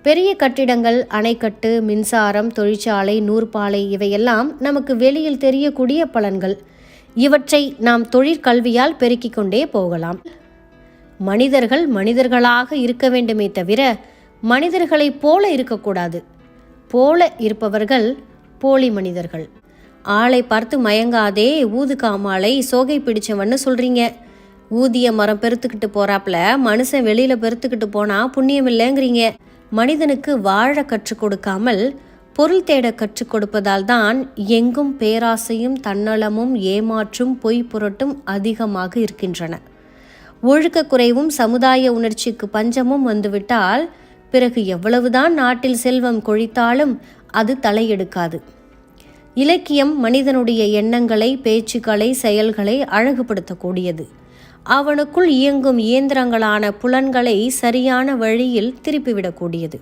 பெரிய கட்டிடங்கள், அணைக்கட்டு, மின்சாரம், தொழிற்சாலை, நூற்பாலை இவையெல்லாம் நமக்கு வெளியில் தெரியக்கூடிய பலன்கள். இவற்றை நாம் தொழிற்கல்வியால் பெருக்கிக் கொண்டே போகலாம். மனிதர்கள் மனிதர்களாக இருக்க வேண்டுமே தவிர மனிதர்களைப் போல இருக்கக்கூடாது. போல இருப்பவர்கள் போலி மனிதர்கள். ஆளை பார்த்து மயங்காதே, ஊது காமாலை சோகை பிடிச்சவன்னு சொல்றீங்க. ஊதிய மரம் பெருத்துக்கிட்டு போறாப்புல மனுஷன் வெளியில பெருத்துக்கிட்டு போனா புண்ணியம் இல்லைங்கிறீங்க. மனிதனுக்கு வாழ கற்றுக் கொடுக்காமல் பொருள் தேட கற்றுக் கொடுப்பதால் தான் எங்கும் பேராசையும் தன்னலமும் ஏமாற்றும் பொய் புரட்டும் அதிகமாக இருக்கின்றன. ஒழுக்க குறைவும் சமுதாய உணர்ச்சிக்கு பஞ்சமும் வந்துவிட்டால் பிறகு எவ்வளவுதான் நாட்டில் செல்வம் கொழித்தாலும் அது தலையெடுக்காது. இலக்கியம் மனிதனுடைய எண்ணங்களை, பேச்சுக்களை, செயல்களை அழகுபடுத்தக்கூடியது. அவனுக்குள் இயங்கும் இயந்திரங்களான புலன்களை சரியான வழியில் திருப்பிவிடக்கூடியது.